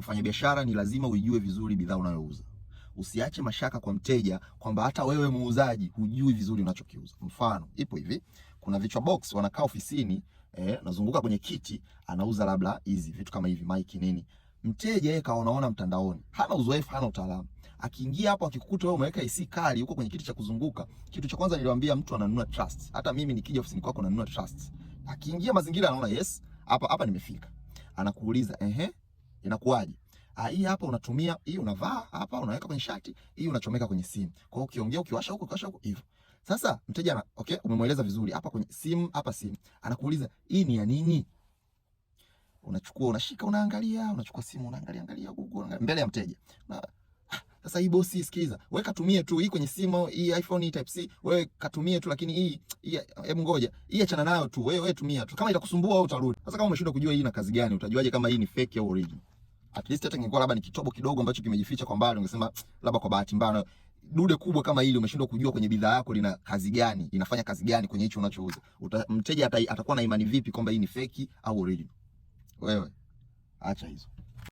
Mfanyabiashara ni lazima uijue vizuri bidhaa unayouza. Usiache mashaka kwa mteja kwamba hata wewe muuzaji hujui vizuri unachokiuza. Mfano, ipo hivi, kuna vichwa box wanakaa ofisini, nazunguka kwenye kiti, anauza labda hizi vitu kama hivi, mic nini. Mteja yeye kaonaona mtandaoni, hana uzoefu, hana utaalamu. Akiingia hapo akikukuta wewe umeweka AC kali huko kwenye kiti cha kuzunguka, kitu cha kwanza niliwaambia, mtu ananunua trust. Hata mimi nikija ofisini kwako nanunua trust. Akiingia mazingira anaona yes, hapa nimefika. Anakuuliza inakuwaje? Hii hapa unatumia, hii unavaa hapa, unaweka kwenye shati, hii unachomeka kwenye simu. Kwa hiyo ukiongea, ukiwasha huko hivyo. Sasa mteja okay, umemweleza vizuri, hapa kwenye simu, hapa simu. Anakuuliza hii ni ya nini? Unachukua, unashika, unaangalia, unachukua simu, unaangalia Google mbele ya mteja. Sasa hii bosi, sikiza, wewe katumie tu hii kwenye simu, hii iPhone, hii Type C, wewe katumie tu, lakini hii hebu ngoja, hii achana nayo tu, wewe tumia tu. Kama itakusumbua wewe utarudi. Sasa kama umeshindwa kujua hii ina kazi gani, utajuaje kama hii ni fake au original? At least hata ingekuwa labda ni kitobo kidogo ambacho kimejificha kwa mbali, ungesema labda kwa bahati mbaya. Dude kubwa kama hili umeshindwa kujua kwenye bidhaa yako lina kazi gani, inafanya kazi gani kwenye hicho unachouza. Mteja atakuwa na imani vipi kwamba hii ni fake au original? Wewe acha hizo.